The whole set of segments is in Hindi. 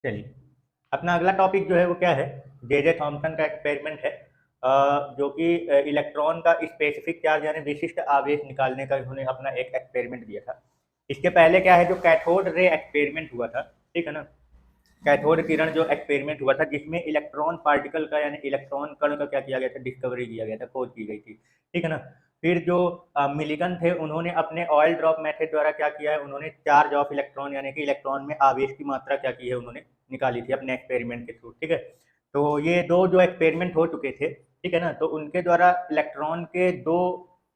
चलिए, अपना अगला टॉपिक जो है वो क्या है, जे थॉम्सन का एक्सपेरिमेंट है। जो कि इलेक्ट्रॉन का स्पेसिफिक चार्ज यानी विशिष्ट आवेश निकालने का उन्होंने अपना एक एक्सपेरिमेंट दिया था। इसके पहले क्या है, जो कैथोड रे एक्सपेरिमेंट हुआ था, ठीक है ना, कैथोड किरण जो एक्सपेरिमेंट हुआ था जिसमें इलेक्ट्रॉन पार्टिकल का यानी इलेक्ट्रॉन कण का क्या किया गया था, डिस्कवरी किया गया था, खोज की गई थी, ठीक है ना। फिर जो मिलिगन थे उन्होंने अपने ऑयल ड्रॉप मेथड द्वारा क्या किया है, उन्होंने चार्ज ऑफ इलेक्ट्रॉन यानी कि इलेक्ट्रॉन में आवेश की मात्रा क्या की है, उन्होंने निकाली थी अपने एक्सपेरिमेंट के थ्रू, ठीक है। तो ये दो जो एक्सपेरिमेंट हो चुके थे, ठीक है ना, तो उनके द्वारा इलेक्ट्रॉन के दो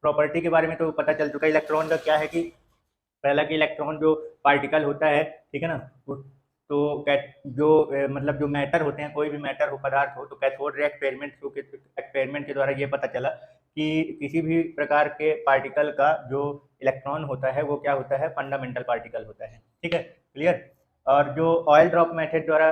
प्रॉपर्टी के बारे में तो पता चल चुका है। इलेक्ट्रॉन का क्या है कि पहला कि इलेक्ट्रॉन जो पार्टिकल होता है, ठीक है ना, तो जो मतलब जो मैटर होते हैं, कोई भी मैटर हो, पदार्थ हो, तो कैथोड रे एक्सपेरिमेंट के द्वारा ये पता चला कि किसी भी प्रकार के पार्टिकल का जो इलेक्ट्रॉन होता है वो क्या होता है, फंडामेंटल पार्टिकल होता है, ठीक है, क्लियर। और जो ऑयल ड्रॉप मेथड द्वारा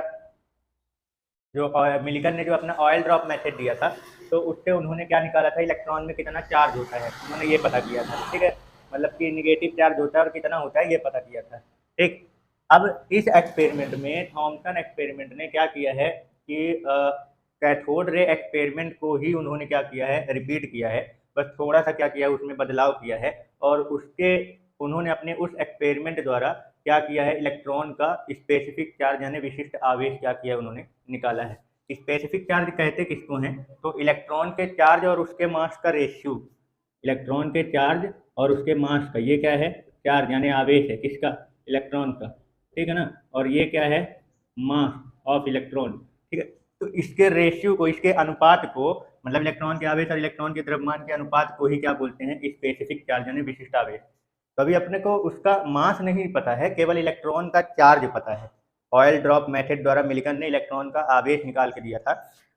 जो मिलिकन ने जो अपना ऑयल ड्रॉप मेथड दिया था, तो उससे उन्होंने क्या निकाला था, इलेक्ट्रॉन में कितना चार्ज होता है, उन्होंने ये पता किया था, ठीक है, मतलब कि निगेटिव चार्ज होता है और कितना होता है ये पता किया था, ठीक। अब इस एक्सपेरिमेंट में थॉम्सन एक्सपेरिमेंट ने क्या किया है कि कैथोड रे एक्सपेरिमेंट को ही उन्होंने क्या किया है, रिपीट किया है, बस थोड़ा सा क्या किया है, उसमें बदलाव किया है। और उसके उन्होंने अपने उस एक्सपेरिमेंट द्वारा क्या किया है, इलेक्ट्रॉन का स्पेसिफिक चार्ज यानी विशिष्ट आवेश क्या किया, उन्होंने निकाला है। स्पेसिफिक चार्ज कहते किसको हैं, तो इलेक्ट्रॉन के चार्ज और उसके मास का रेशियो, इलेक्ट्रॉन के चार्ज और उसके मास का, ये क्या है, चार्ज यानी आवेश है किसका, इलेक्ट्रॉन का, ठीक है ना, और ये क्या है, मास ऑफ इलेक्ट्रॉन, ठीक है। तो इसके रेशियो को, इसके अनुपात को, मतलब इलेक्ट्रॉन के आवेश और इलेक्ट्रॉन के द्रव्यमान के अनुपात को ही क्या बोलते हैं, स्पेसिफिक चार्ज यानी विशिष्ट आवेश। तो अभी अपने को उसका मास नहीं पता है, केवल इलेक्ट्रॉन का चार्ज पता है। ऑयल ड्रॉप मेथड द्वारा मिलिकन ने इलेक्ट्रॉन का आवेश निकाल के दिया था,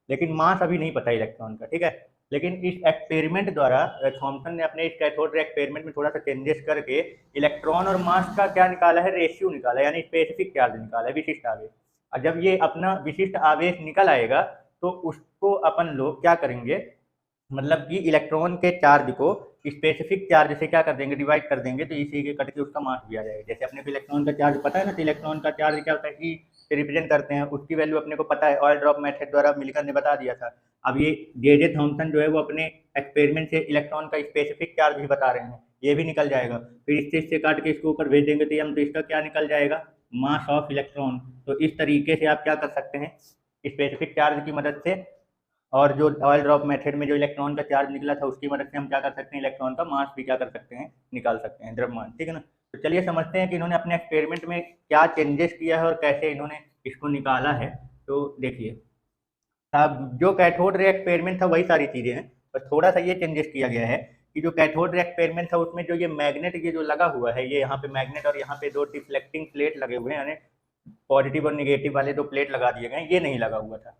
लेकिन मास अभी नहीं पता इलेक्ट्रॉन का, ठीक है। लेकिन इस एक्सपेरिमेंट द्वारा थॉम्सन ने अपने इस कैथोड रे एक्सपेरिमेंट में थोड़ा सा चेंजेस करके इलेक्ट्रॉन और मास का क्या निकाला है, रेशियो निकाला है, यानी स्पेसिफिक चार्ज निकाला है, विशिष्ट आवेश। और जब ये अपना विशिष्ट आवेश निकल आएगा तो उसको अपन लोग क्या करेंगे, मतलब कि इलेक्ट्रॉन के चार्ज को स्पेसिफिक चार्ज से क्या कर देंगे, डिवाइड कर देंगे, तो इसी के कट के उसका मास भी आ जाएगा। जैसे अपने को इलेक्ट्रॉन का चार्ज पता है ना, तो इलेक्ट्रॉन का चार्ज क्या होता है, ई से रिप्रेजेंट करते हैं, उसकी वैल्यू अपने को पता है, ऑयल ड्रॉप मेथड द्वारा मिलिकन ने बता दिया था। अब ये जे थॉम्सन जो है वो अपने एक्सपेरिमेंट से इलेक्ट्रॉन का स्पेसिफिक चार्ज भी बता रहे हैं, ये भी निकल जाएगा। फिर इससे काट के इसको ऊपर भेज देंगे तो हम, तो इसका क्या निकल जाएगा, मास ऑफ इलेक्ट्रॉन। तो इस तरीके से आप क्या कर सकते हैं, स्पेसिफिक चार्ज की मदद से, और जो ऑयल ड्रॉप मेथड में जो इलेक्ट्रॉन का चार्ज निकला था उसकी मदद से हम क्या कर सकते हैं, इलेक्ट्रॉन का मास भी क्या कर सकते हैं, निकाल सकते हैं, द्रव्यमान, ठीक है ना। तो चलिए समझते हैं कि इन्होंने अपने एक्सपेरिमेंट में क्या चेंजेस किया है और कैसे इन्होंने इसको निकाला है। तो देखिए, अब जो कैथोड रे एक्सपेरिमेंट था वही सारी चीजें हैं, बस थोड़ा सा ये चेंजेस किया गया है कि जो कैथोड रे एक्सपेरिमेंट था उसमें जो ये मैग्नेट ये जो लगा हुआ है, ये यहाँ पे मैग्नेट और यहाँ पे दो डिफ्लेक्टिंग प्लेट लगे हुए हैं, यानी पॉजिटिव और निगेटिव वाले दो प्लेट लगा दिए गए, ये नहीं लगा हुआ था।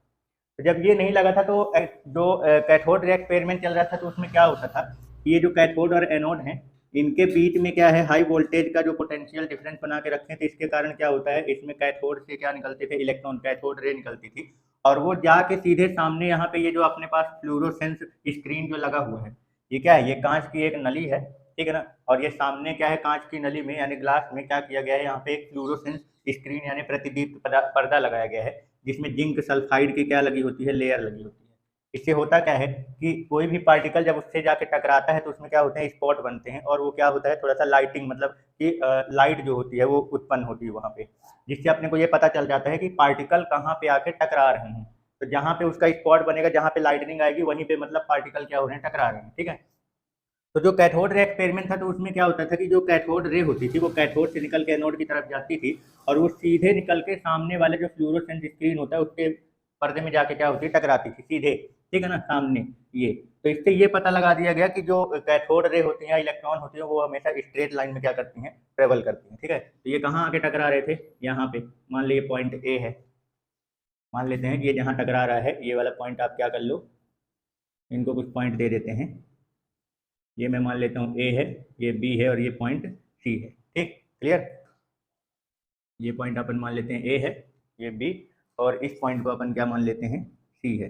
तो जब ये नहीं लगा था तो जो कैथोड रे एक्सपेरिमेंट चल रहा था तो उसमें क्या होता था, ये जो कैथोड और एनोड हैं इनके बीच में क्या है, हाई वोल्टेज का जो पोटेंशियल डिफरेंस बना के रखते हैं, तो इसके कारण क्या होता है, इसमें कैथोड से क्या निकलते थे, इलेक्ट्रॉन, कैथोड रे निकलती थी, और वो जाके सीधे सामने यहाँ पे ये जो अपने पास फ्लूरोसेंस स्क्रीन जो लगा हुआ है, ये क्या है, ये कांच की एक नली है, ठीक है ना, और ये सामने क्या है, कांच की नली में यानी ग्लास में क्या किया गया है, यहाँ पे एक फ्लूरोसेंस स्क्रीन यानी प्रतिदीप्त पर्दा लगाया गया है, जिसमें जिंक सल्फाइड की क्या लगी होती है, लेयर लगी होती है। इससे होता क्या है कि कोई भी पार्टिकल जब उससे जाके टकराता है तो उसमें क्या होते हैं, स्पॉट बनते हैं, और वो क्या होता है, थोड़ा सा लाइटिंग, मतलब कि लाइट जो होती है वो उत्पन्न होती है वहाँ पे, जिससे अपने को ये पता चल जाता है कि पार्टिकल कहाँ पे आके टकरा रहे हैं। तो जहाँ पे उसका स्पॉट बनेगा, जहाँ पे लाइटनिंग आएगी, वहीं पे मतलब पार्टिकल क्या हो रहे हैं, टकरा रहे हैं, ठीक है। तो जो कैथोड रे एक्सपेरिमेंट था तो उसमें क्या होता था कि जो कैथोड रे होती थी वो कैथोड से निकल के एनोड की तरफ जाती थी, और वो सीधे निकल के सामने वाले जो फ्लूरोसेंट स्क्रीन होता है उसके पर्दे में जाके क्या होती है, टकराती थी सीधे, ठीक है ना, सामने। ये तो इससे ये पता लगा दिया गया कि जो कैथोड रे होती हैं, इलेक्ट्रॉन होती है, वो हमेशा स्ट्रेट लाइन में क्या करती हैं, ट्रेवल करती हैं, ठीक है। तो ये कहाँ आके टकरा रहे थे, यहाँ पे, मान लीजिए पॉइंट ए है, मान लेते हैं कि ये जहाँ टकरा रहा है ये वाला पॉइंट, आप क्या कर लो, इनको कुछ पॉइंट दे देते हैं, ये मैं मान लेता हूँ ए है, ये बी है और ये पॉइंट सी है, ठीक, क्लियर। ये पॉइंट अपन मान लेते हैं ए है, ये बी, और इस पॉइंट को अपन क्या मान लेते हैं, सी है,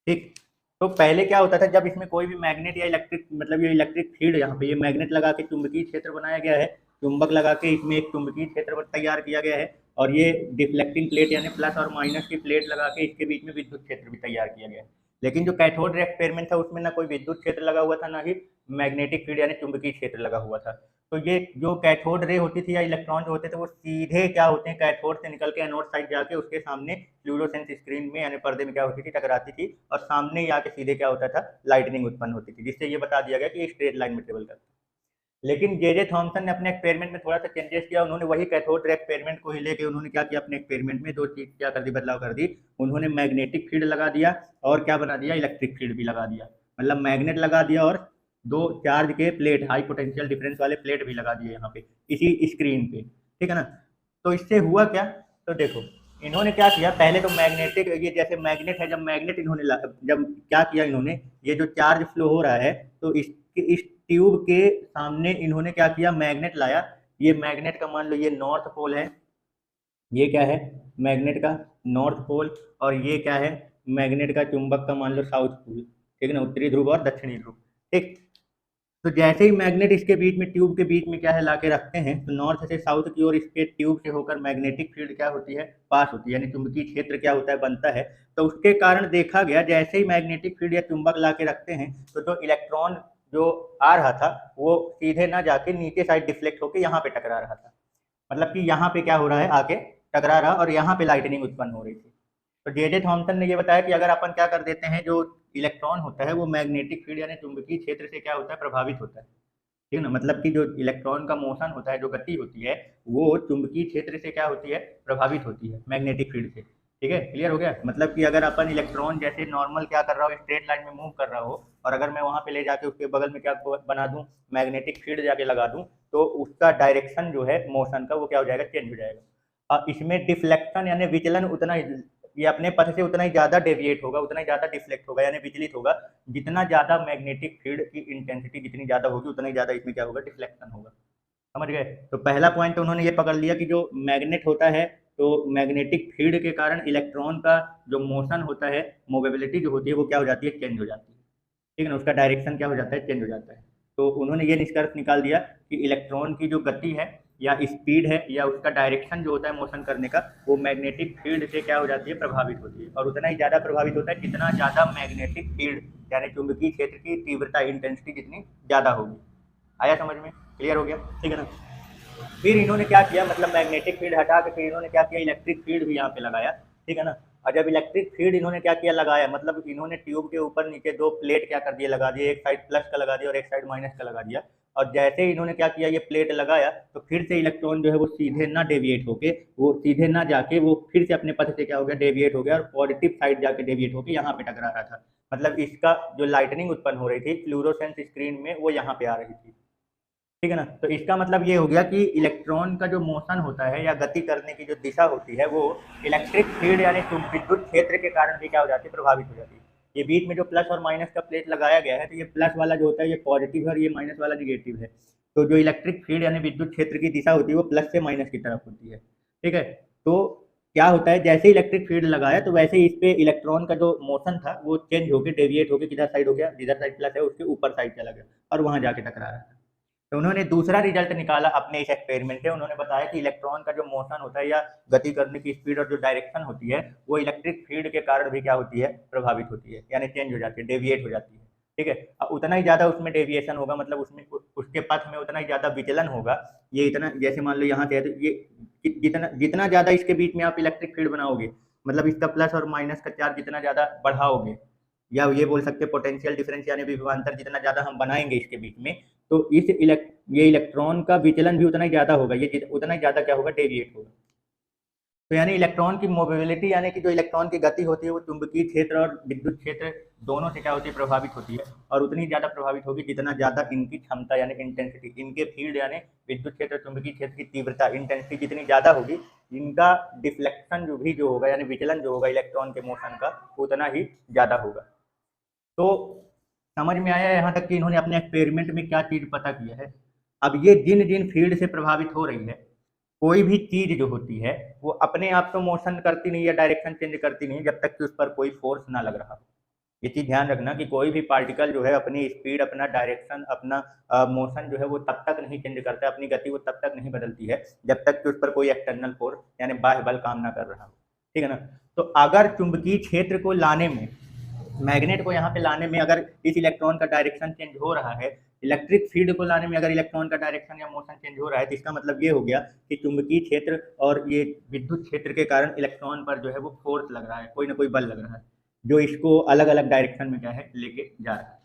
ठीक। तो पहले क्या होता था, जब इसमें कोई भी मैग्नेट या इलेक्ट्रिक, मतलब ये इलेक्ट्रिक फील्ड, यहाँ पे ये मैग्नेट लगा के चुंबकीय क्षेत्र बनाया गया है, चुंबक लगा के इसमें एक चुंबकीय क्षेत्र तैयार किया गया है, और ये डिफ्लेक्टिंग प्लेट यानी प्लस और माइनस की प्लेट लगा के इसके बीच में विद्युत क्षेत्र भी तैयार किया गया है। लेकिन जो कैथोड रे एक्सपेरिमेंट था उसमें ना कोई विद्युत क्षेत्र लगा हुआ था, ना ही मैग्नेटिक फील्ड यानी चुंबकीय क्षेत्र लगा हुआ था। तो ये जो कैथोड रे होती थी या इलेक्ट्रॉन जो होते थे वो सीधे क्या होते हैं, कैथोड से निकल के एनोड साइड जाके उसके सामने फ्लूरोसेंस स्क्रीन में यानी पर्दे में क्या होती थी, टकराती थी, और सामने ही आके सीधे क्या होता था, लाइटनिंग उत्पन्न होती थी, जिससे ये बता दिया गया कि ये स्ट्रेट लाइन में ट्रेवल करता है। लेकिन जे थॉमसन ने अपने एक्सपेरिमेंट में थोड़ा सा चेंजेस किया। उन्होंने वही कैथोड रे एक्सपेरिमेंट को ही लेके उन्होंने क्या किया, अपने एक्सपेरिमेंट में दो चीज क्या कर दी, बदलाव कर दी। उन्होंने मैग्नेटिक फील्ड लगा दिया और क्या बना दिया, इलेक्ट्रिक फील्ड भी लगा दिया। मतलब मैग्नेट लगा दिया और दो चार्ज के प्लेट, हाई पोटेंशियल डिफरेंस वाले प्लेट भी लगा दिए यहाँ पे इसी स्क्रीन पे, ठीक है ना। तो इससे हुआ क्या, तो देखो इन्होंने क्या किया, पहले तो मैग्नेटिक, ये जैसे मैग्नेट है, जब मैग्नेट इन्होंने जब क्या किया इन्होंने, ये जो चार्ज फ्लो हो रहा है तो इस ट्यूब के सामने इन्होंने क्या किया, मैग्नेट लाया। ये मैग्नेट का मान लो ये नॉर्थ पोल है, ये क्या है मैग्नेट का नॉर्थ पोल, और ये क्या है मैग्नेट का चुंबक का मान लो साउथ पोल, ठीक है ना, उत्तरी ध्रुव और दक्षिणी ध्रुव, ठीक। तो जैसे ही मैग्नेट इसके बीच में, ट्यूब के बीच में क्या है लाके रखते हैं, तो नॉर्थ से साउथ की ओर इसके ट्यूब से होकर मैग्नेटिक फील्ड क्या होती है, पास होती है, यानी चुंबकीय क्षेत्र क्या होता है, बनता है। तो उसके कारण देखा गया जैसे ही मैग्नेटिक फील्ड या चुंबक लाके रखते हैं तो जो इलेक्ट्रॉन जो आ रहा था वो सीधे ना जाके नीचे साइड डिफ्लेक्ट होकर यहाँ पे टकरा रहा था। मतलब कि यहाँ पे क्या हो रहा है, आके टकरा रहा, और यहाँ पे लाइटनिंग उत्पन्न हो रही थी। तो जे थॉमसन ने ये बताया कि अगर अपन क्या कर देते हैं, जो इलेक्ट्रॉन होता है वो मैग्नेटिक फील्ड यानी चुंबकीय क्षेत्र से क्या होता है, प्रभावित होता है, ठीक है ना। मतलब कि जो इलेक्ट्रॉन का मोशन होता है, जो गति होती है, वो चुंबकीय क्षेत्र से क्या होती है, प्रभावित होती है, मैग्नेटिक फील्ड से, ठीक है। क्लियर हो गया। मतलब कि अगर अपन इलेक्ट्रॉन जैसे नॉर्मल क्या कर रहा हो, स्ट्रेट लाइन में मूव कर रहा हो, और अगर मैं वहां पे ले जाके उसके बगल में क्या बना दूं, मैग्नेटिक फील्ड जाके लगा दूं, तो उसका डायरेक्शन जो है मोशन का वो क्या हो जाएगा, चेंज हो जाएगा। और इसमें डिफ्लेक्शन यानी विचलन उतना, ये अपने पथ से उतना ही ज्यादा डेविएट होगा, उतना ही ज्यादा डिफ्लेक्ट होगा यानी विचलित होगा। जितना ज्यादा मैग्नेटिक फील्ड की इंटेंसिटी जितनी ज्यादा होगी उतना ही ज्यादा इसमें क्या होगा, डिफ्लेक्शन होगा। समझ गए। तो पहला पॉइंट तो उन्होंने ये पकड़ लिया कि जो मैग्नेट होता है, तो मैग्नेटिक फील्ड के कारण इलेक्ट्रॉन का जो मोशन होता है, मोबिलिटी जो होती है वो क्या हो जाती है, चेंज हो जाती है, ठीक है ना, उसका डायरेक्शन क्या हो जाता है, चेंज हो जाता है। तो उन्होंने ये निष्कर्ष निकाल दिया कि इलेक्ट्रॉन की जो गति है या स्पीड है या उसका डायरेक्शन जो होता है मोशन करने का, वो मैग्नेटिक फील्ड से क्या हो जाती है, प्रभावित होती है, और उतना ही ज़्यादा प्रभावित होता है जितना ज़्यादा मैग्नेटिक फील्ड यानी चुंबकीय क्षेत्र की तीव्रता, इंटेंसिटी जितनी ज़्यादा होगी। आया समझ में, क्लियर हो गया, ठीक है ना। फिर इन्होंने क्या किया, मतलब मैग्नेटिक फील्ड हटा के फिर इन्होंने क्या किया, इलेक्ट्रिक फील्ड भी यहाँ पे लगाया, ठीक है ना। और जब इलेक्ट्रिक फील्ड इन्होंने क्या किया, लगाया, मतलब इन्होंने ट्यूब के ऊपर नीचे दो प्लेट क्या कर दिए, लगा दिए, एक साइड प्लस का लगा दिया और एक साइड माइनस का लगा दिया। और जैसे ही इन्होंने क्या किया, ये प्लेट लगाया, तो फिर से इलेक्ट्रॉन जो है वो सीधे ना डेविएट होके, वो सीधे ना जाके वो फिर से अपने पथ से क्या हो गया, डेविएट हो गया, और पॉजिटिव साइड जाके डेविएट होके यहाँ पे टकरा रहा था। मतलब इसका जो लाइटनिंग उत्पन्न हो रही थी फ्लूरोसेंस स्क्रीन में, वो यहाँ पे आ रही थी, ठीक है ना। तो इसका मतलब ये हो गया कि इलेक्ट्रॉन का जो मोशन होता है या गति करने की जो दिशा होती है, वो इलेक्ट्रिक फील्ड यानी विद्युत क्षेत्र के कारण भी क्या हो जाती है, प्रभावित हो जाती है। ये बीच में जो प्लस और माइनस का प्लेट लगाया गया है, तो ये प्लस वाला जो होता है ये पॉजिटिव है और ये माइनस वाला निगेटिव है। तो जो इलेक्ट्रिक फील्ड यानी विद्युत क्षेत्र की दिशा होती है वो प्लस से माइनस की तरफ होती है, ठीक है। तो क्या होता है, जैसे इलेक्ट्रिक फील्ड लगाया तो वैसे ही इस पे इलेक्ट्रॉन का जो मोशन था वो चेंज होकर डेविएट होकर किधर साइड हो गया, जिधर साइड प्लस है उसके ऊपर साइड चला गया और वहां जाके टकरा रहा था। तो उन्होंने दूसरा रिजल्ट निकाला अपने इस एक्सपेरिमेंट से। उन्होंने बताया कि इलेक्ट्रॉन का जो मोशन होता है या गति करने की स्पीड और जो डायरेक्शन होती है, वो इलेक्ट्रिक फील्ड के कारण भी क्या होती है, प्रभावित होती है, यानी चेंज हो जाती है, डेविएट हो जाती है, ठीक है। उतना ही ज्यादा उसमें डेविएशन होगा, मतलब उसमें उसके पथ में उतना ही ज्यादा विचलन होगा। ये इतना, जैसे मान लो यहाँ से है तो ये जितना जितना ज्यादा इसके बीच में आप इलेक्ट्रिक फील्ड बनाओगे, मतलब इसका प्लस और माइनस का चार्ज जितना ज्यादा बढ़ाओगे, या ये बोल सकते हैं पोटेंशियल डिफरेंस यानी विभवांतर जितना ज्यादा हम बनाएंगे इसके बीच में, तो ये इलेक्ट्रॉन का विचलन भी उतना ही ज्यादा होगा, ये उतना ही ज्यादा क्या होगा, डेविएट होगा। तो यानी इलेक्ट्रॉन की मोबिलिटी यानी कि जो इलेक्ट्रॉन की गति होती है वो चुंबकीय क्षेत्र और विद्युत क्षेत्र दोनों से क्या होती है, प्रभावित होती है, और उतनी ज्यादा प्रभावित होगी जितना ज्यादा इनकी क्षमता यानी इंटेंसिटी, इनके फील्ड यानी विद्युत क्षेत्र चुंबकीय क्षेत्र की तीव्रता, इंटेंसिटी जितनी ज्यादा होगी, इनका डिफ्लेक्शन जो होगा यानी विचलन जो होगा इलेक्ट्रॉन के मोशन का, उतना ही ज्यादा होगा। तो समझ में आया यहाँ तक कि इन्होंने अपने एक्सपेरिमेंट में क्या चीज पता किया है। अब ये जिन जिन फील्ड से प्रभावित हो रही है, कोई भी चीज जो होती है वो अपने आप तो मोशन करती नहीं या डायरेक्शन चेंज करती नहीं जब तक कि उस पर कोई फोर्स ना लग रहा हो, ये चीज़ ध्यान रखना कि कोई भी पार्टिकल जो है अपनी स्पीड, अपना डायरेक्शन, अपना मोशन जो है वो तब तक नहीं चेंज करता, अपनी गति वो तब तक नहीं बदलती है जब तक कि उस पर कोई एक्सटर्नल फोर्स यानी बाह्य बल काम ना कर रहा हो, ठीक है ना। तो अगर चुंबकीय क्षेत्र को लाने में, मैग्नेट को यहाँ पे लाने में अगर इस इलेक्ट्रॉन का डायरेक्शन चेंज हो रहा है, इलेक्ट्रिक फील्ड को लाने में अगर इलेक्ट्रॉन का डायरेक्शन या मोशन चेंज हो रहा है, तो इसका मतलब ये हो गया कि चुंबकीय क्षेत्र और ये विद्युत क्षेत्र के कारण इलेक्ट्रॉन पर जो है वो फोर्स लग रहा है, कोई ना कोई बल लग रहा है, जो इसको अलग अलग डायरेक्शन में क्या है लेके जा रहा है।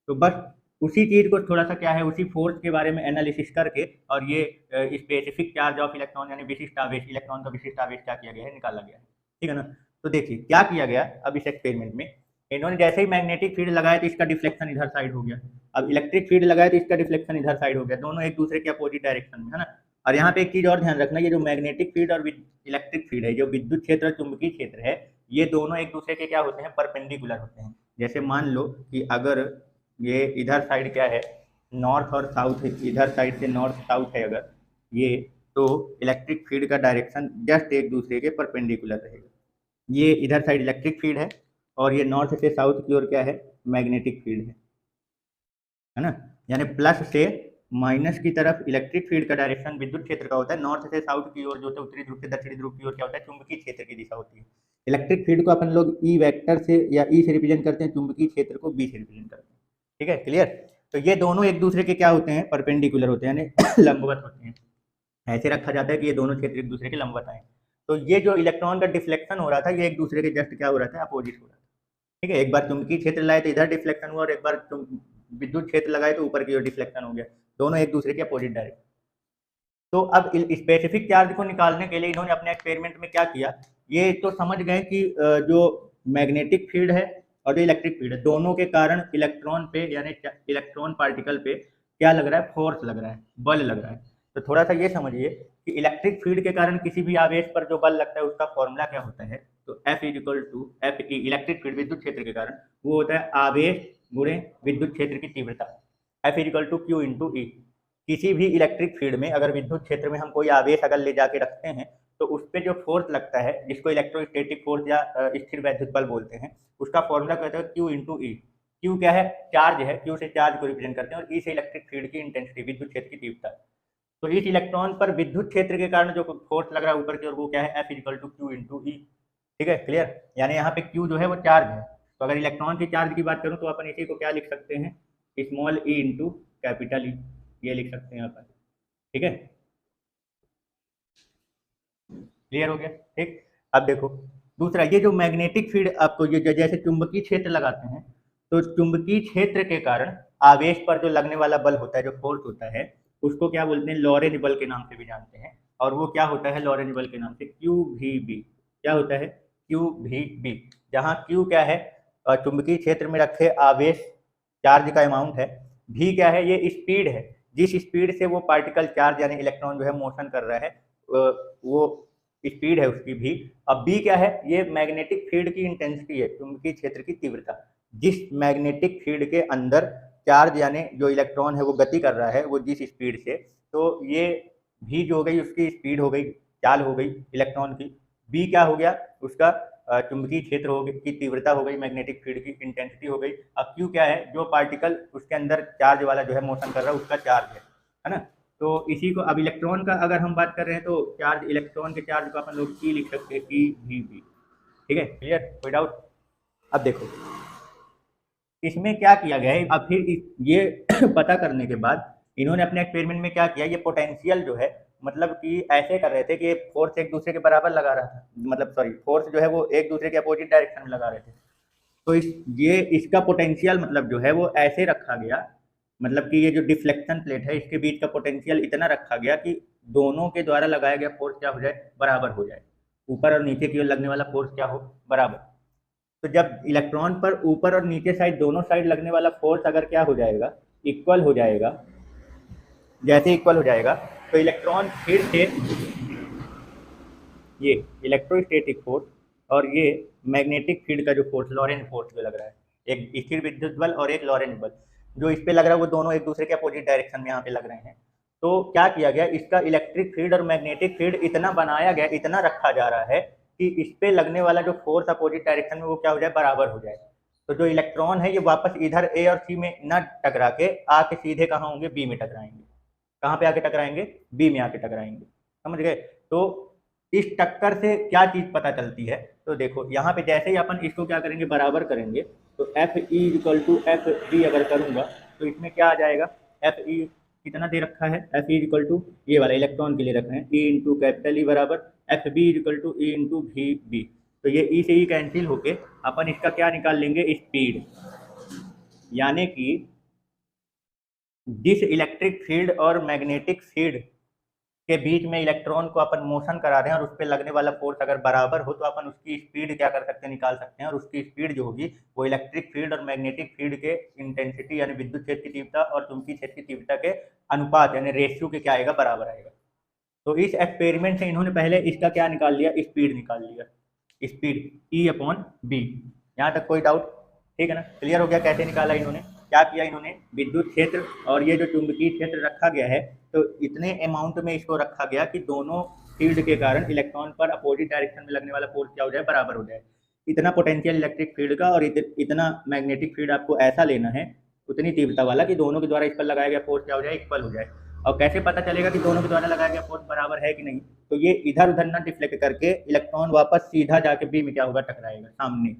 तो बस उसी चीज़ को थोड़ा सा क्या है, उसी फोर्स के बारे में एनालिसिस करके और ये स्पेसिफिक चार्ज ऑफ इलेक्ट्रॉन यानी विशिष्ट आवेश, इलेक्ट्रॉन का विशिष्ट आवेश क्या किया गया है, निकाला गया है, ठीक है ना। तो देखिए क्या किया गया अब इस एक्सपेरिमेंट में, इन्होंने जैसे ही मैग्नेटिक फील्ड लगाया तो इसका डिफ्लेक्शन इधर साइड हो गया, अब इलेक्ट्रिक फील्ड लगाया तो इसका डिफ्लेक्शन इधर साइड हो गया, दोनों एक दूसरे के अपोजिट डायरेक्शन में, है ना। और यहाँ पे एक चीज और ध्यान रखना, ये जो मैग्नेटिक फील्ड और इलेक्ट्रिक फील्ड है, जो विद्युत क्षेत्र और चुंबकीय क्षेत्र है, ये दोनों एक दूसरे के क्या होते हैं, परपेंडिकुलर होते हैं। जैसे मान लो कि अगर ये इधर साइड क्या है, नॉर्थ और साउथ, इधर साइड से नॉर्थ साउथ है अगर ये, तो इलेक्ट्रिक फील्ड का डायरेक्शन जस्ट एक दूसरे के परपेंडिकुलर रहेगा। ये इधर साइड इलेक्ट्रिक फील्ड है और ये नॉर्थ से साउथ की ओर क्या है, मैग्नेटिक फील्ड है ना। यानी प्लस से माइनस की तरफ इलेक्ट्रिक फील्ड का डायरेक्शन विद्युत क्षेत्र का होता है, नॉर्थ से साउथ की ओर जो होता है, उत्तरी ध्रुव से दक्षिणी ध्रुव की ओर क्या होता है, चुंबकीय क्षेत्र की दिशा होती है। इलेक्ट्रिक फील्ड को अपन लोग ई वेक्टर से या ई से रिप्रेजेंट करते हैं, चुंबकीय क्षेत्र को बी से रिप्रेजेंट करते हैं, ठीक है, क्लियर। तो ये दोनों एक दूसरे के क्या होते हैं, परपेंडिकुलर होते हैं, यानी लंबवत होते हैं। ऐसे रखा जाता है कि ये दोनों क्षेत्र एक दूसरे के लंबवत आए। तो ये जो इलेक्ट्रॉन का डिफ्लेक्शन हो रहा था, ये एक दूसरे के जस्ट क्या हो रहा था, अपोजिट हो रहा था, ठीक है। एक बार चुंबकीय क्षेत्र लाए तो इधर डिफ्लेक्शन हुआ और एक बार विद्युत क्षेत्र लगाए तो ऊपर की ओर डिफ्लेक्शन हो गया, दोनों एक दूसरे के अपोजिट डायरेक्शन। तो अब स्पेसिफिक चार्ज को निकालने के लिए इन्होंने अपने एक्सपेरिमेंट में क्या किया, ये तो समझ गए कि जो मैग्नेटिक फील्ड है और जो इलेक्ट्रिक फील्ड है, दोनों के कारण इलेक्ट्रॉन पे यानी इलेक्ट्रॉन पार्टिकल पे क्या लग रहा है, फोर्स लग रहा है, बल लग रहा है। तो थोड़ा सा ये समझिए कि इलेक्ट्रिक फील्ड के कारण किसी भी आवेश पर जो बल लगता है उसका फॉर्मूला क्या होता है, तो F equal to F E, electric field विद्युत क्षेत्र के कारण वो होता है आवेश गुणे विद्युत क्षेत्र की तीव्रता, F equal to q into E. किसी भी इलेक्ट्रिक फील्ड में अगर विद्युत क्षेत्र में हम कोई आवेश अगर ले जाके रखते हैं तो उस पर जो फोर्स लगता है, जिसको इलेक्ट्रोस्टैटिक फोर्स या स्थिर वैद्युत बल बोलते हैं, उसका फॉर्मूला कहते हैं क्यू इंटू ई। क्यू क्या है, चार्ज है, क्यू से चार्ज को रिप्रेजेंट करते हैं और ई से इलेक्ट्रिक फील्ड की इंटेंसिटी, विद्युत क्षेत्र की तीव्रता। तो इस इलेक्ट्रॉन पर विद्युत क्षेत्र के कारण जो फोर्स लग रहा है ऊपर की ओर, वो क्या है, F equal to q into E, ठीक है, क्लियर। यानी यहाँ पे क्यू जो है वो चार्ज है, तो अगर इलेक्ट्रॉन के चार्ज की बात करूँ तो अपन इसी को क्या लिख सकते हैं, स्मॉल ई इंटू कैपिटल ई, ये लिख सकते हैं यहाँ पर, ठीक है, क्लियर हो गया, ठीक। अब देखो दूसरा, ये जो मैग्नेटिक फील्ड आपको ये जैसे चुंबकीय क्षेत्र लगाते हैं, तो चुंबकीय क्षेत्र के कारण आवेश पर जो लगने वाला बल होता है, जो फोर्स होता है, उसको क्या बोलते हैं, लॉरेंज बल के नाम से भी जानते हैं। और वो क्या होता है लॉरेंज बल के नाम से, क्यू वी बी, क्या होता है, क्यू वी बी। जहाँ क्यू क्या है, चुंबकीय क्षेत्र में रखे आवेश चार्ज का अमाउंट है, भी क्या है, ये स्पीड है, जिस स्पीड से वो पार्टिकल चार्ज यानी इलेक्ट्रॉन जो है मोशन कर रहा है, वो स्पीड है उसकी भी। अब बी क्या है, ये मैग्नेटिक फील्ड की इंटेंसिटी है, चुंबकीय क्षेत्र की तीव्रता, जिस मैग्नेटिक फील्ड के अंदर चार्ज यानी जो इलेक्ट्रॉन है वो गति कर रहा है, वो जिस स्पीड से, तो ये भी जो हो गई उसकी स्पीड हो गई, चाल हो गई इलेक्ट्रॉन की। बी क्या हो गया, उसका चुंबकीय क्षेत्र हो गई की तीव्रता हो गई, मैग्नेटिक फील्ड की इंटेंसिटी हो गई। अब क्यू क्या है, जो पार्टिकल उसके अंदर चार्ज वाला जो है मोशन कर रहा है उसका चार्ज है ना। तो इसी को अब इलेक्ट्रॉन का अगर हम बात कर रहे हैं तो चार्ज, इलेक्ट्रॉन के चार्ज को अपन लोग ई लिख सकते हैं, ई वी बी, ठीक है, क्लियर, कोई डाउट। अब देखो इसमें क्या किया गया है, अब फिर ये पता करने के बाद इन्होंने अपने एक्सपेरिमेंट में क्या किया, ये पोटेंशियल जो है, मतलब कि ऐसे कर रहे थे कि फोर्स एक दूसरे के बराबर लगा रहा था, मतलब सॉरी फोर्स जो है वो एक दूसरे के अपोजिट डायरेक्शन में लगा रहे थे। तो इसका पोटेंशियल मतलब जो है वो ऐसे रखा गया, मतलब कि ये जो डिफ्लेक्शन प्लेट है इसके बीच का पोटेंशियल इतना रखा गया कि दोनों के द्वारा लगाया गया फोर्स क्या हो जाए, बराबर हो जाए, ऊपर और नीचे की ओर लगने वाला फोर्स क्या हो, बराबर। तो जब इलेक्ट्रॉन पर ऊपर और नीचे साइड दोनों साइड लगने वाला फोर्स अगर क्या हो जाएगा, इक्वल हो जाएगा, जैसे इक्वल हो जाएगा तो इलेक्ट्रॉन फिर से ये इलेक्ट्रोस्टैटिक फोर्स और ये मैग्नेटिक फील्ड का जो फोर्स, लॉरेंज फोर्स जो लग रहा है, एक स्थिर विद्युत बल और एक लॉरेंज बल जो इस पे लग रहा है, वो दोनों एक दूसरे के अपोजिट डायरेक्शन में यहाँ पे लग रहे हैं। तो क्या किया गया, इसका इलेक्ट्रिक फील्ड और मैग्नेटिक फील्ड इतना बनाया गया, इतना रखा जा रहा है कि इस पे लगने वाला जो फोर्स अपोजिट डायरेक्शन में वो क्या हो जाए, बराबर हो जाए। तो जो इलेक्ट्रॉन है ये वापस इधर ए और सी में न टकरा के आके सीधे कहाँ होंगे, बी में टकराएंगे। कहाँ पे आके टकराएंगे, बी में आके टकराएंगे। समझ गए। तो इस टक्कर से क्या चीज पता चलती है, तो देखो यहाँ पे जैसे ही अपन इसको क्या करेंगे, बराबर करेंगे, तो F E equal to F B अगर करूंगा तो इसमें क्या आ जाएगा, एफ ई कितना दे रखा है, एफ ई इक्वल टू ये वाला इलेक्ट्रॉन के लिए रखे हैं, ई इंटू कैपिटल ई बराबर F B equal to E into भी बी। तो ये ई से ई कैंसिल होके अपन इसका क्या निकाल लेंगे, स्पीड। यानी कि जिस इलेक्ट्रिक फील्ड और मैग्नेटिक फील्ड के बीच में इलेक्ट्रॉन को अपन मोशन करा रहे हैं और उस पर लगने वाला फोर्स अगर बराबर हो तो अपन उसकी स्पीड क्या कर सकते हैं, निकाल सकते हैं। और उसकी स्पीड जो होगी वो इलेक्ट्रिक फील्ड और मैग्नेटिक फील्ड के इंटेंसिटी यानी विद्युत क्षेत्र की तीव्रता और चुंबकीय क्षेत्र की तीव्रता के अनुपात यानी रेशियो के क्या आएगा, बराबर आएगा। तो इस एक्सपेरिमेंट से इन्होंने पहले इसका क्या निकाल लिया, स्पीड निकाल लिया, स्पीड ई अपॉन बी। यहाँ तक कोई डाउट, ठीक है ना, क्लियर हो गया कैसे निकाला इन्होंने। क्या किया इन्होंने, विद्युत क्षेत्र और ये जो चुंबकीय क्षेत्र रखा गया है, तो इतने अमाउंट में इसको रखा गया कि दोनों फील्ड के कारण इलेक्ट्रॉन पर अपोजिट डायरेक्शन में लगने वाला फोर्स क्या हो जाए, बराबर हो जाए। इतना पोटेंशियल इलेक्ट्रिक फील्ड का और इतना मैग्नेटिक फील्ड आपको ऐसा लेना है, उतनी तीव्रता वाला कि दोनों के द्वारा इस पर लगाया गया फोर्स क्या हो जाए, इक्वल हो जाए। और कैसे पता चलेगा कि दोनों के द्वारा लगाया गया फोर्स बराबर है कि नहीं, तो ये इधर उधर ना डिफ्लेक्ट करके इलेक्ट्रॉन वापस सीधा जाके बी में क्या होगा, टकराएगा सामने।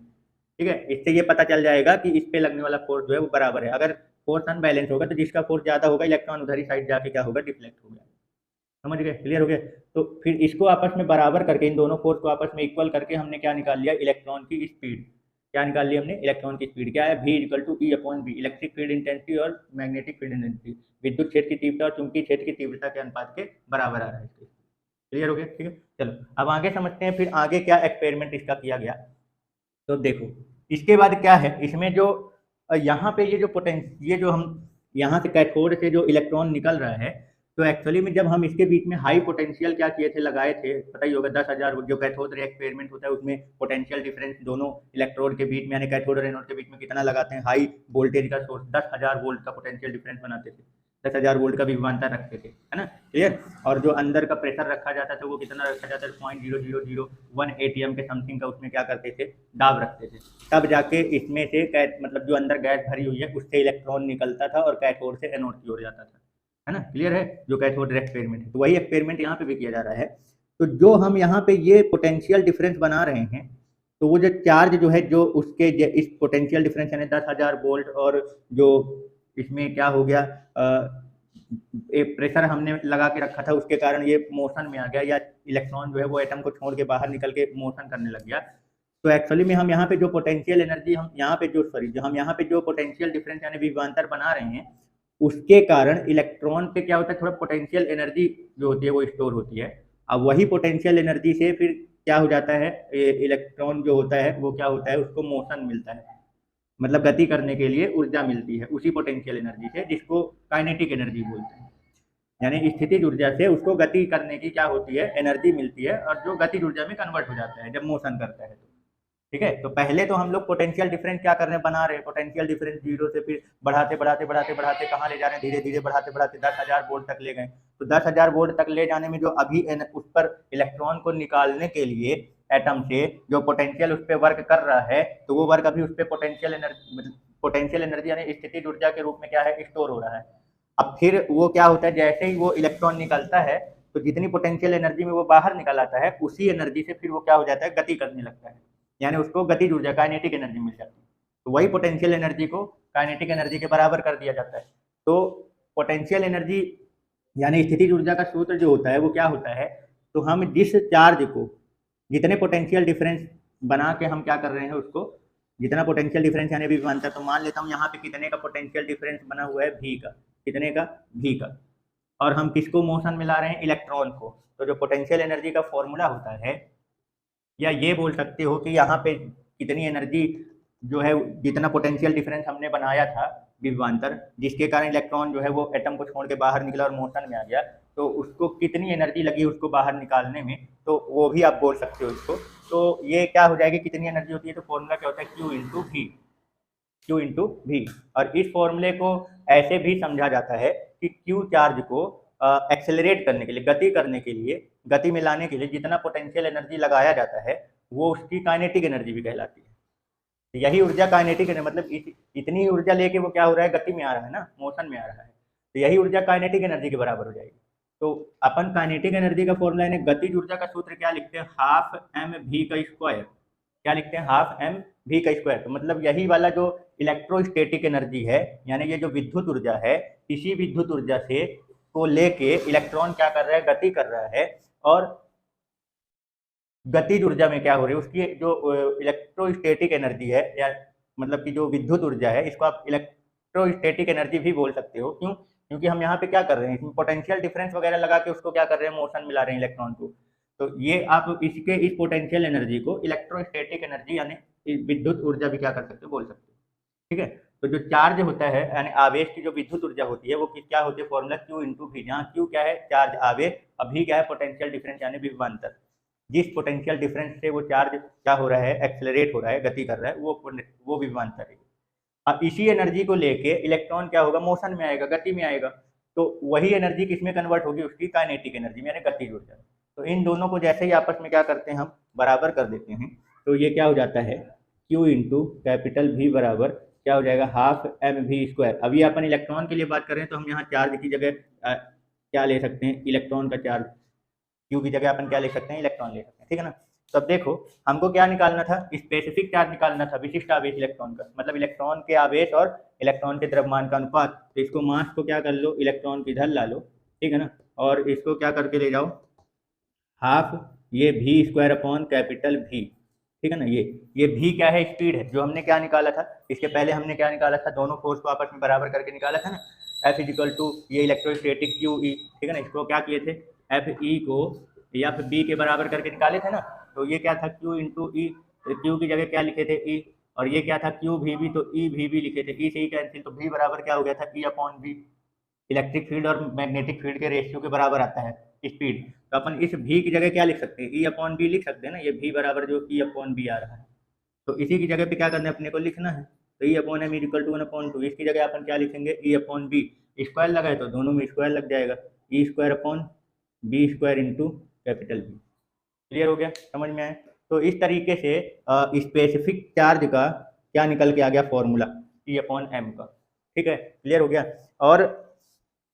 ठीक है, इससे ये पता चल जाएगा कि इस पे लगने वाला फोर्स जो है वो बराबर है। अगर फोर्स अनबैलेंस होगा तो जिसका फोर्स ज्यादा होगा इलेक्ट्रॉन उधर ही साइड जाके क्या होगा, डिफ्लेक्ट हो गया। समझ गए, क्लियर हो गया। तो फिर इसको आपस में बराबर करके इन दोनों फोर्स को आपस में इक्वल करके हमने क्या निकाल लिया, इलेक्ट्रॉन की स्पीड। क्या निकाल लिया हमने, इलेक्ट्रॉन की स्पीड। क्या है, v equal to E upon B, electric field intensity और मैग्नेटिक फील्ड इंटेंसिटी, विद्युत क्षेत्र की तीव्रता और चुंबकीय क्षेत्र की तीव्रता के अनुपात के बराबर आ रहा है। क्लियर हो गया, ठीक है। चलो अब आगे समझते हैं फिर आगे क्या एक्सपेरिमेंट इसका किया गया। तो देखो इसके बाद क्या है, इसमें जो यहाँ पे ये जो ये जो हम यहाँ से कैथोड से जो इलेक्ट्रॉन निकल रहा है, तो एक्चुअली में जब हम इसके बीच में हाई पोटेंशियल क्या किए थे, लगाए थे, पता ही होगा 10,000 जो कैथोड रे एक्सपेरिमेंट होता है उसमें पोटेंशियल डिफरेंस दोनों इलेक्ट्रोड के बीच में यानी कैथोड और एनोड के बीच में कितना लगाते हैं, हाई वोल्टेज का सोर्स 10,000 वोल्ट का पोटेंशियल डिफरेंस बनाते थे, 10,000 वोल्ट का भी विभवांतर रखते थे, है ना, क्लियर। और जो अंदर का प्रेशर रखा जाता था वो कितना रखा जाता था, 0.0001 ATM के समथिंग का उसमें क्या करते थे, दाब रखते थे। तब जाके इसमें से मतलब जो अंदर गैस भरी हुई है उससे इलेक्ट्रॉन निकलता था और कैथोड से एनोड की ओर जाता था, है ना, क्लियर है। जो कैथोड रे एक्सपेरिमेंट है, तो वही एक्सपेरिमेंट यहाँ पे भी किया जा रहा है। तो जो हम यहाँ पे ये पोटेंशियल डिफरेंस बना रहे हैं, तो वो जो चार्ज जो है जो उसके इस पोटेंशियल डिफरेंस यानी 10,000 वोल्ट और जो इसमें क्या हो गया, एक प्रेशर हमने लगा के रखा था उसके कारण ये मोशन में आ गया या इलेक्ट्रॉन जो है वो एटम को छोड़ के बाहर निकल के मोशन करने लग गया। तो एक्चुअली में हम यहाँ पे जो पोटेंशियल एनर्जी हम यहाँ पे जो सॉरी जो हम यहाँ पे जो पोटेंशियल डिफरेंस यानी विभवांतर बना रहे हैं उसके कारण इलेक्ट्रॉन पे क्या होता है, थोड़ा पोटेंशियल एनर्जी जो होती है वो स्टोर होती है। अब वही पोटेंशियल एनर्जी से फिर क्या हो जाता है, इलेक्ट्रॉन जो होता है वो क्या होता है, उसको मोशन मिलता है, मतलब गति करने के लिए ऊर्जा मिलती है उसी पोटेंशियल एनर्जी से, जिसको काइनेटिक एनर्जी बोलते हैं। यानी स्थितिज ऊर्जा से उसको गति करने की क्या होती है, एनर्जी मिलती है, और जो गतिज ऊर्जा में कन्वर्ट हो जाता है जब मोशन करता है तो, ठीक है। तो पहले तो हम लोग पोटेंशियल डिफरेंस क्या करने बना रहे हैं, पोटेंशियल डिफरेंस जीरो से फिर बढ़ाते बढ़ाते बढ़ाते बढ़ाते कहाँ ले जा रहे हैं, धीरे धीरे बढ़ाते बढ़ाते 10,000 वोल्ट तक ले गए। तो 10,000 वोल्ट तक ले जाने में जो अभी उस पर इलेक्ट्रॉन को निकालने के लिए एटम से जो पोटेंशियल उस पर वर्क कर रहा है, तो वो वर्क अभी उस पर पोटेंशियल एनर्जी यानी स्थितिज ऊर्जा के रूप में क्या है, स्टोर हो रहा है। अब फिर वो क्या होता है, जैसे ही वो इलेक्ट्रॉन निकलता है तो जितनी पोटेंशियल एनर्जी में वो बाहर निकल आता है उसी एनर्जी से फिर वो क्या हो जाता है, गति करने लगता है, यानी उसको गतिज ऊर्जा काइनेटिक एनर्जी मिल जाती है। तो वही पोटेंशियल एनर्जी को काइनेटिक एनर्जी के बराबर कर दिया जाता है। तो पोटेंशियल एनर्जी यानी स्थितिज ऊर्जा का सूत्र जो होता है वो क्या होता है, तो हम जिस चार्ज को जितने पोटेंशियल डिफरेंस बना के हम क्या कर रहे हैं उसको, जितना पोटेंशियल डिफरेंस यानी विभवांतर, तो मान लेता हूँ यहाँ पे कितने का पोटेंशियल डिफरेंस बना हुआ है, v का, कितने का, v का, और हम किसको मोशन में ला रहे हैं, इलेक्ट्रॉन को। तो जो पोटेंशियल एनर्जी का फॉर्मूला होता है, या ये बोल सकते हो कि यहाँ पे कितनी एनर्जी जो है, जितना पोटेंशियल डिफरेंस हमने बनाया था विभवांतर, जिसके कारण इलेक्ट्रॉन जो है वो एटम को छोड़ के बाहर निकला और मोशन में आ गया, तो उसको कितनी एनर्जी लगी उसको बाहर निकालने में, तो वो भी आप बोल सकते हो इसको। तो ये क्या हो जाएगी, कितनी एनर्जी होती है, तो फॉर्मूला क्या होता है, Q into V, Q into V. और इस फॉर्मूले को ऐसे भी समझा जाता है कि Q चार्ज को एक्सेलरेट करने के लिए, गति करने के लिए, गति में लाने के लिए जितना पोटेंशियल एनर्जी लगाया जाता है वो उसकी काइनेटिक एनर्जी भी कहलाती है। तो यही ऊर्जा काइनेटिक है, मतलब इतनी ऊर्जा लेके वो क्या हो रहा है, गति में आ रहा है ना, मोशन में आ रहा है, तो यही ऊर्जा काइनेटिक एनर्जी के बराबर हो जाएगी। तो अपन काइनेटिक एनर्जी का फॉर्मूला यानी गतिज ऊर्जा का सूत्र क्या लिखते हैं, हाफ एम वी का स्क्वायर। क्या लिखते हैं, हाफ एम वी का स्क्वायर। तो मतलब यही वाला जो इलेक्ट्रोस्टैटिक एनर्जी है, यानी ये जो विद्युत ऊर्जा है, इसी विद्युत ऊर्जा से को लेके इलेक्ट्रॉन क्या कर रहा है, गति कर रहा है। और गतिज ऊर्जा में क्या हो रही है, उसकी जो इलेक्ट्रोस्टैटिक एनर्जी है, या मतलब कि जो विद्युत ऊर्जा है, इसको आप इलेक्ट्रोस्टैटिक एनर्जी भी बोल सकते हो। क्यों, क्योंकि हम यहाँ पे क्या कर रहे हैं, इसमें पोटेंशियल डिफरेंस वगैरह लगा के उसको क्या कर रहे हैं, मोशन मिला रहे हैं इलेक्ट्रॉन को। तो ये आप इसके इस पोटेंशियल एनर्जी को इलेक्ट्रोस्टैटिक एनर्जी यानी विद्युत ऊर्जा भी क्या कर सकते हो, बोल सकते हो। ठीक है। तो जो चार्ज होता है यानी आवेश की जो विद्युत ऊर्जा होती है वो क्या होती है, फॉर्मूला Q इंटू वी, जहाँ Q क्या है, चार्ज आवेश, अभी क्या है, पोटेंशियल डिफरेंस यानी विभवांतर। जिस पोटेंशियल डिफरेंस से वो चार्ज क्या हो रहा है, एक्सेलरेट हो रहा है, गति कर रहा है, वो विभवांतर है। अब इसी एनर्जी को लेके इलेक्ट्रॉन क्या होगा, मोशन में आएगा, गति में आएगा। तो वही एनर्जी किसमें कन्वर्ट होगी, उसकी काइनेटिक एनर्जी में, यानी गतिज ऊर्जा। तो इन दोनों को जैसे ही आपस में क्या करते हैं, हम बराबर कर देते हैं, तो ये क्या हो जाता है, Q इंटू कैपिटल V बराबर क्या हो जाएगा, हाफ एम वी स्क्वायर। अभी अपन इलेक्ट्रॉन के लिए बात करें तो हम यहाँ चार्ज की जगह क्या ले सकते हैं, इलेक्ट्रॉन का चार्ज। Q की जगह अपन क्या ले सकते हैं, इलेक्ट्रॉन ले सकते हैं। ठीक है ना। तो अब देखो, हमको क्या निकालना था, स्पेसिफिक चार्ज निकालना था, विशिष्ट आवेश इलेक्ट्रॉन का, मतलब इलेक्ट्रॉन के आवेश और इलेक्ट्रॉन के द्रव्यमान का अनुपात। तो इसको मास को क्या कर लो, इलेक्ट्रॉन की इधर ला लो, ठीक है ना, और इसको क्या करके ले जाओ, हाफ ये V square upon capital V. ठीक है ना, ये वी क्या है, स्पीड है, जो हमने क्या निकाला था, इसके पहले हमने क्या निकाला था, दोनों फोर्स को आपस में बराबर करके निकाला था ना, एफ इजिकल टू ये इलेक्ट्रोस्टैटिक क्यू ई। ठीक है ना, इसको क्या किए थे, एफ ई को एफ बी के बराबर करके निकाले थे ना। तो ये क्या था, क्यू इंटू ई, क्यू की जगह क्या लिखे थे, ई, और ये क्या था, क्यू वी बी, तो ई वी बी लिखे थे, ई से ही कैंसिल, तो वी बराबर क्या हो गया था, E upon V. Electric field और मैग्नेटिक फील्ड के रेशियो के बराबर आता है स्पीड। तो अपन इस भी की जगह क्या लिख सकते हैं, ई अपॉन बी लिख सकते हैं ना, ये भी बराबर जो ई अपॉन बी आ रहा है, तो इसी की जगह पे क्या करना है, अपने को लिखना है। तो E upon M equal to 1/2, इसकी जगह अपन क्या लिखेंगे, ई अपॉन बी। स्क्वायर लगाए तो दोनों में स्क्वायर लग जाएगा, E square upon B square into capital B. Clear हो गया, समझ में आया। तो इस तरीके से स्पेसिफिक चार्ज का क्या निकल के आ गया, फॉर्मूला ई अपॉन एम का। ठीक है, क्लियर हो गया। और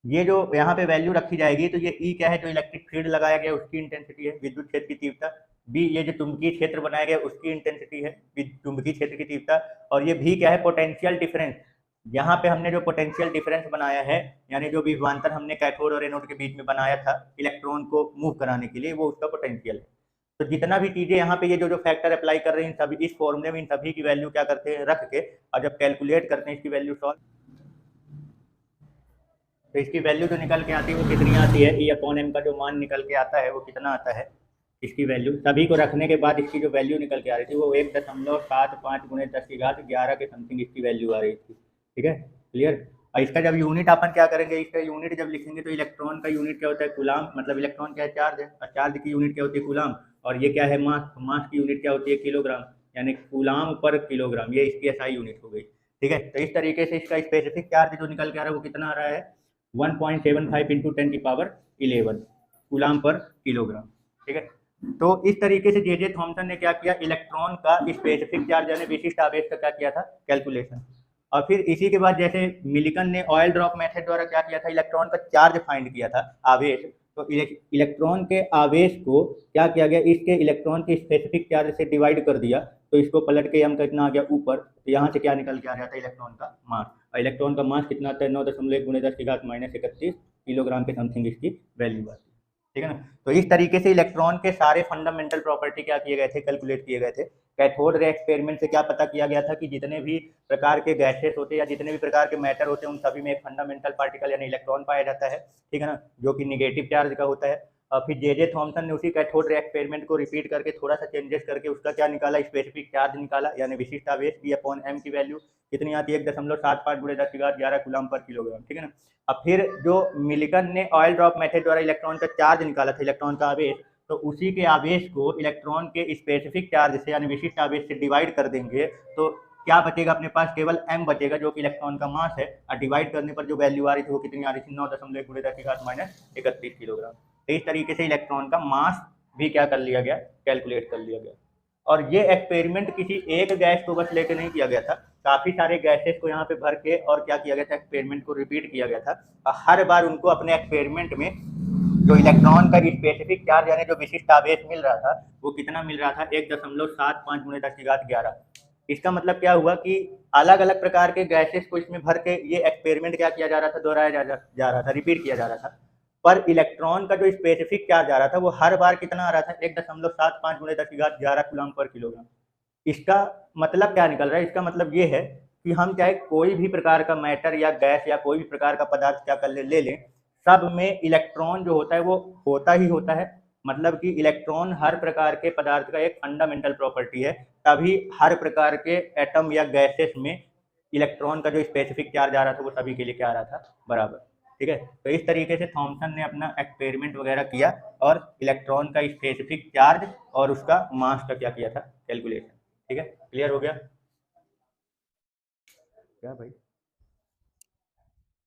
ये जो यहाँ पे वैल्यू रखी जाएगी, तो ये ई क्या है, जो इलेक्ट्रिक फील्ड लगाया गया उसकी इंटेंसिटी है, विद्युत क्षेत्र की तीव्रता। बी ये जो चुंबकीय क्षेत्र बनाया गया उसकी इंटेंसिटी है, चुंबकीय क्षेत्र की तीव्रता। और ये भी क्या है, पोटेंशियल डिफरेंस। यहाँ पे हमने जो पोटेंशियल डिफरेंस बनाया है, यानी जो विभवांतर हमने कैथोड और एनोड के बीच में बनाया था इलेक्ट्रॉन को मूव कराने के लिए, वो उसका पोटेंशियल है। तो जितना भी चीजें यहाँ पे ये जो फैक्टर अप्लाई कर रहे हैं, इन सभी इस फॉर्मूले में इन सभी की वैल्यू क्या करते हैं, रख के, और जब कैलकुलेट करते हैं इसकी वैल्यू सॉल्व, तो इसकी वैल्यू जो निकल के आती है वो कितनी आती है, ई अपॉन एम का जो मान निकल के आता है वो कितना आता है, इसकी वैल्यू सभी को रखने के बाद इसकी जो वैल्यू निकल के आ रही थी वो 1.75 गुणे 10⁻11 के समथिंग इसकी वैल्यू आ रही थी। ठीक है, क्लियर। और इसका जब यूनिट अपन क्या करेंगे, इसका यूनिट जब लिखेंगे तो इलेक्ट्रॉन का यूनिट क्या होता है, कूलाम, मतलब इलेक्ट्रॉन क्या है, चार्ज है, और चार्ज की यूनिट क्या होती है, कूलाम। और ये क्या है, मास, मास की यूनिट क्या होती है, किलोग्राम, यानी कूलाम पर किलोग्राम, ये इसकी एसआई यूनिट हो गई। ठीक है, तो इस तरीके से इसका स्पेसिफिक चार्ज जो निकल के आ रहा है वो कितना आ रहा है, 1.75 इंटू 10⁻11 कूलाम पर किलोग्राम। ठीक है, तो इस तरीके से जे थॉमसन ने क्या किया, इलेक्ट्रॉन का स्पेसिफिक चार्ज यानी विशिष्ट आवेश का क्या किया था, कैलकुलेशन। और फिर इसी के बाद जैसे मिलिकन ने ऑयल ड्रॉप मेथड द्वारा क्या किया था, इलेक्ट्रॉन का चार्ज फाइंड किया था, आवेश। तो इलेक्ट्रॉन के आवेश को क्या किया गया, इसके इलेक्ट्रॉन के स्पेसिफिक चार्ज से डिवाइड कर दिया, तो इसको पलट के हम कितना आ गया ऊपर, तो यहाँ से क्या निकल के आ रहा था, इलेक्ट्रॉन का मास। और इलेक्ट्रॉन का मास कितना आता है, 9.1 गुणे 10⁻31 किलोग्राम के समथिंग इसकी वैल्यू आती है। ठीक है ना। तो इस तरीके से इलेक्ट्रॉन के सारे फंडामेंटल प्रॉपर्टी क्या किए गए थे, कैलकुलेट किए गए थे। कैथोड रे एक्सपेरिमेंट से क्या पता किया गया था कि जितने भी प्रकार के गैसेस होते हैं या जितने भी प्रकार के मैटर होते हैं उन सभी में एक फंडामेंटल पार्टिकल यानी इलेक्ट्रॉन पाया जाता है। ठीक है ना, जो कि निगेटिव चार्ज का होता है। और फिर जे थॉमसन ने उसी कैथोड रे एक्सपेरिमेंट को रिपीट करके थोड़ा सा चेंजेस करके उसका क्या निकाला, स्पेसिफिक चार्ज निकाला, यानी विशिष्ट आवेश ई अपॉन एम की वैल्यू कितनी आती है, 1.75 गुणे 10⁻11 कूलम पर किलोग्राम। ठीक है ना। अब फिर जो मिलिकन ने ऑयल ड्रॉप मेथड द्वारा इलेक्ट्रॉन का चार्ज निकाला था, इलेक्ट्रॉन का आवेश, तो उसी के आवेश को इलेक्ट्रॉन के स्पेसिफिक चार्ज से यानी विशिष्ट आवेश से डिवाइड कर देंगे, तो क्या बचेगा अपने पास, केवल m बचेगा जो कि इलेक्ट्रॉन का मास है। और डिवाइड करने पर जो वैल्यू आ रही थी वो कितनी आ रही थी, 9.1 गुणे 10⁻31 किलोग्राम। तो इस तरीके से इलेक्ट्रॉन का मास भी क्या कर लिया गया, कैलकुलेट कर लिया गया। और ये एक्सपेरिमेंट किसी एक गैस को बस लेके नहीं किया गया था, काफ़ी सारे गैसेस को यहाँ पे भर के और क्या किया गया था, एक्सपेरिमेंट को रिपीट किया गया था। और हर बार उनको अपने एक्सपेरिमेंट में जो इलेक्ट्रॉन का स्पेसिफिक चार्ज यानी जो विशिष्ट आवेश मिल रहा था वो कितना मिल रहा था, 1.75 × 10⁻11। इसका मतलब क्या हुआ कि अलग अलग प्रकार के गैसेस को इसमें भर के ये एक्सपेरिमेंट क्या किया जा रहा था, दोहराया जा रहा था, रिपीट किया जा रहा था। पर इलेक्ट्रॉन का जो स्पेसिफिक चार्ज आ रहा था वो हर बार कितना आ रहा था, 1.75 × 10⁻11 कूलम पर किलोग्राम। इसका मतलब क्या निकल रहा है, इसका मतलब ये है कि हम चाहे कोई भी प्रकार का मैटर या गैस या कोई भी प्रकार का पदार्थ क्या कर ले लें, सब में इलेक्ट्रॉन जो होता है वो होता ही होता है। मतलब कि इलेक्ट्रॉन हर प्रकार के पदार्थ का एक फंडामेंटल प्रॉपर्टी है, तभी हर प्रकार के एटम या गैसेस में इलेक्ट्रॉन का जो स्पेसिफिक चार्ज आ रहा था वो सभी के लिए क्या आ रहा था, बराबर। ठीक है, तो इस तरीके से थॉमसन ने अपना एक्सपेरिमेंट वगैरह किया और इलेक्ट्रॉन का स्पेसिफिक चार्ज और उसका मास का क्या किया था, कैलकुलेशन। ठीक है, क्लियर हो गया क्या भाई?